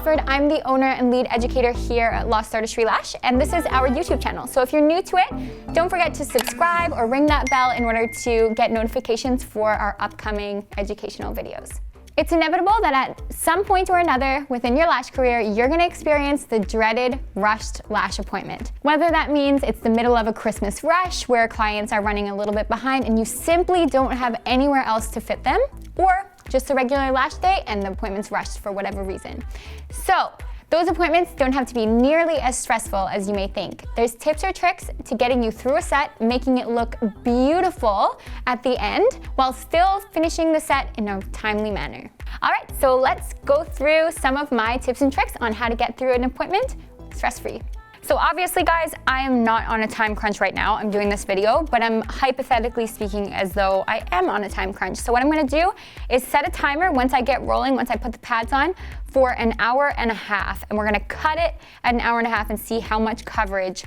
Alford. I'm the owner and lead educator here at Lost Artistry Lash, and this is our YouTube channel. So if you're new to it, don't forget to subscribe or ring that bell in order to get notifications for our upcoming educational videos. It's inevitable that at some point or another within your lash career, you're gonna experience the dreaded rushed lash appointment. Whether that means it's the middle of a Christmas rush where clients are running a little bit behind and you simply don't have anywhere else to fit them, or just a regular lash day and the appointment's rushed for whatever reason. So, those appointments don't have to be nearly as stressful as you may think. There's tips or tricks to getting you through a set, making it look beautiful at the end, while still finishing the set in a timely manner. All right, so let's go through some of my tips and tricks on how to get through an appointment stress-free. So obviously, guys, I am not on a time crunch right now. I'm doing this video, but I'm hypothetically speaking as though I am on a time crunch. So what I'm gonna do is set a timer once I get rolling, once I put the pads on, for an hour and a half. And we're gonna cut it at an hour and a half and see how much coverage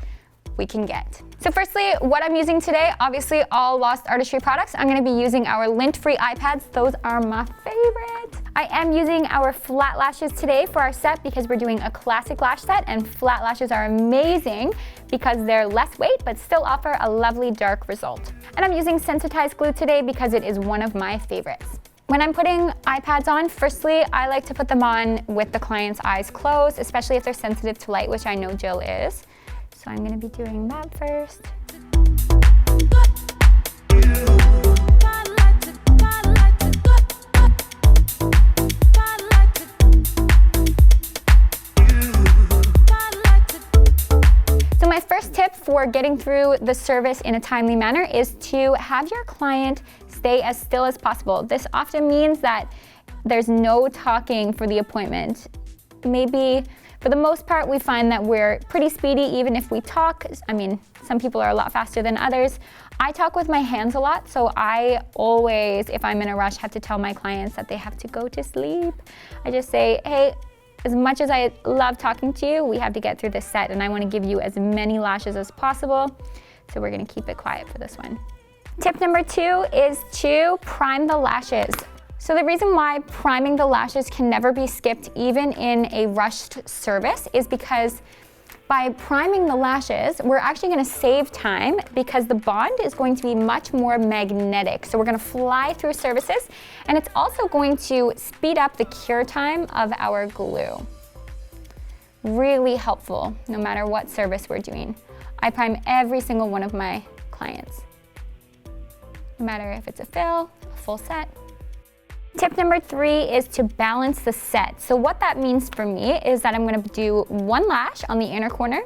we can get. So firstly, what I'm using today, obviously all Lost Artistry products. I'm gonna be using our lint-free eye pads. Those are my favorite. I am using our flat lashes today for our set because we're doing a classic lash set, and flat lashes are amazing because they're less weight but still offer a lovely dark result. And I'm using Sensit-Eyes Glue today because it is one of my favorites. When I'm putting eye pads on, firstly, I like to put them on with the client's eyes closed, especially if they're sensitive to light, which I know Jill is. So I'm gonna be doing that first. So my first tip for getting through the service in a timely manner is to have your client stay as still as possible. This often means that there's no talking for the appointment. Maybe for the most part, we find that we're pretty speedy even if we talk. I mean, some people are a lot faster than others. I talk with my hands a lot, so I always, if I'm in a rush, have to tell my clients that they have to go to sleep. I just say, hey, as much as I love talking to you, we have to get through this set and I want to give you as many lashes as possible. So we're going to keep it quiet for this one. Tip number 2 is to prime the lashes. So the reason why priming the lashes can never be skipped even in a rushed service is because by priming the lashes, we're actually gonna save time because the bond is going to be much more magnetic. So we're gonna fly through services, and it's also going to speed up the cure time of our glue. Really helpful no matter what service we're doing. I prime every single one of my clients, no matter if it's a fill, a full set. Tip number 3 is to balance the set. So what that means for me is that I'm gonna do one lash on the inner corner,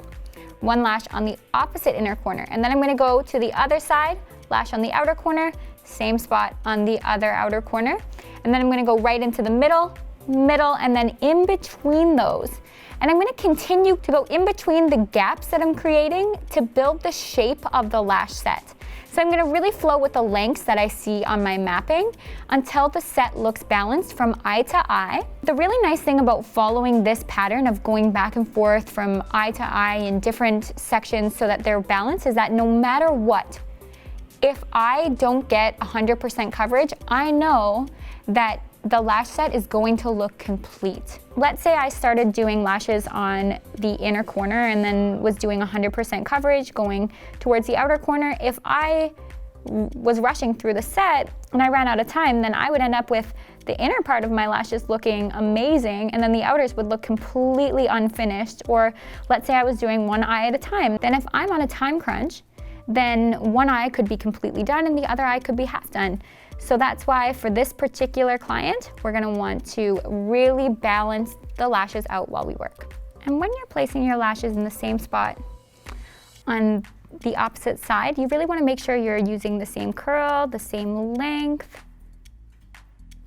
one lash on the opposite inner corner, and then I'm gonna go to the other side, lash on the outer corner, same spot on the other outer corner, and then I'm gonna go right into the middle, and then in between those. And I'm gonna continue to go in between the gaps that I'm creating to build the shape of the lash set. So I'm gonna really flow with the lengths that I see on my mapping until the set looks balanced from eye to eye. The really nice thing about following this pattern of going back and forth from eye to eye in different sections so that they're balanced is that no matter what, if I don't get 100% coverage, I know that the lash set is going to look complete. Let's say I started doing lashes on the inner corner and then was doing 100% coverage going towards the outer corner. If I was rushing through the set and I ran out of time, then I would end up with the inner part of my lashes looking amazing and then the outers would look completely unfinished. Or let's say I was doing one eye at a time. Then if I'm on a time crunch, then one eye could be completely done and the other eye could be half done. So that's why for this particular client, we're gonna want to really balance the lashes out while we work. And when you're placing your lashes in the same spot on the opposite side, you really wanna make sure you're using the same curl, the same length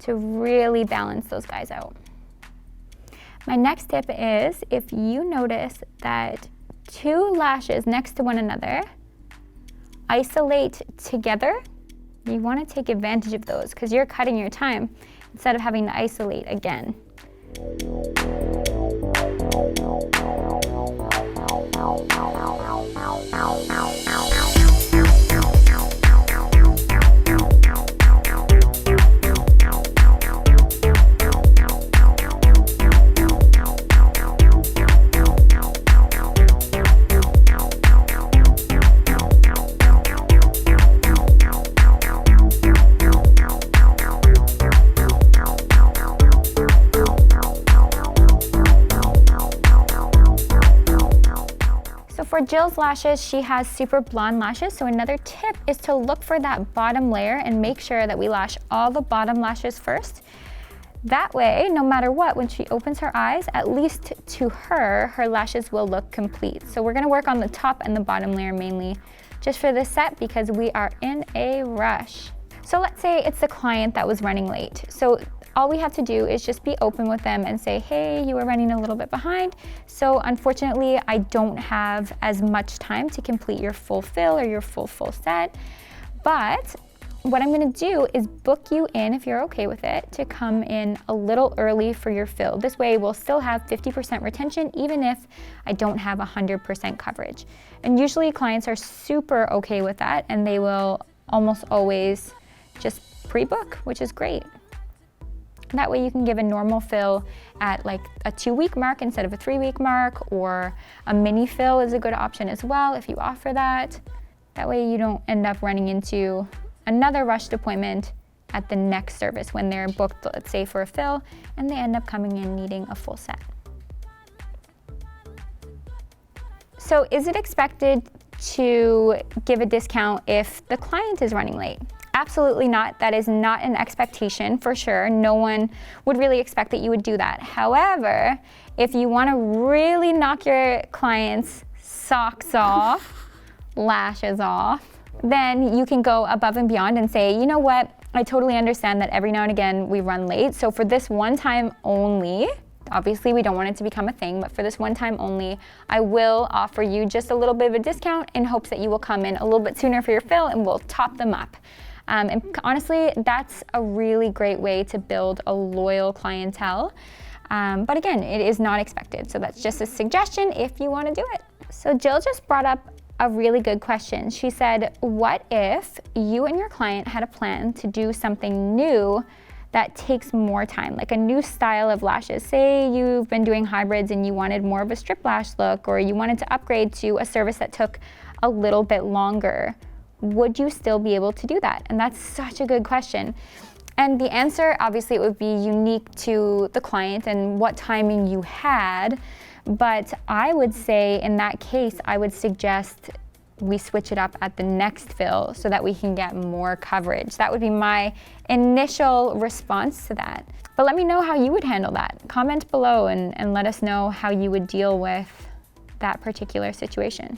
to really balance those guys out. My next tip is if you notice that 2 lashes next to one another isolate together, you want to take advantage of those because you're cutting your time instead of having to isolate again. For Jill's lashes, she has super blonde lashes, so another tip is to look for that bottom layer and make sure that we lash all the bottom lashes first. That way, no matter what, when she opens her eyes, at least to her, her lashes will look complete. So we're gonna work on the top and the bottom layer mainly just for this set because we are in a rush. So let's say it's the client that was running late. So all we have to do is just be open with them and say, hey, you were running a little bit behind. So unfortunately, I don't have as much time to complete your full fill or your full set. But what I'm gonna do is book you in, if you're okay with it, to come in a little early for your fill. This way we'll still have 50% retention even if I don't have 100% coverage. And usually clients are super okay with that and they will almost always just pre-book, which is great. That way you can give a normal fill at like a 2-week mark instead of a 3-week mark, or a mini fill is a good option as well if you offer that. That way you don't end up running into another rushed appointment at the next service when they're booked, let's say for a fill, and they end up coming in needing a full set. So is it expected to give a discount if the client is running late? Absolutely not. That is not an expectation for sure. No one would really expect that you would do that. However, if you want to really knock your client's socks off, lashes off, then you can go above and beyond and say, you know what, I totally understand that every now and again we run late. So for this one time only, obviously we don't want it to become a thing, but for this one time only, I will offer you just a little bit of a discount in hopes that you will come in a little bit sooner for your fill and we'll top them up. And honestly, that's a really great way to build a loyal clientele. But again, it is not expected. So that's just a suggestion if you want to do it. So Jill just brought up a really good question. She said, what if you and your client had a plan to do something new that takes more time, like a new style of lashes? Say you've been doing hybrids and you wanted more of a strip lash look, or you wanted to upgrade to a service that took a little bit longer. Would you still be able to do that? And that's such a good question. And the answer, obviously, it would be unique to the client and what timing you had. But I would say in that case, I would suggest we switch it up at the next fill so that we can get more coverage. That would be my initial response to that. But let me know how you would handle that. Comment below and let us know how you would deal with that particular situation.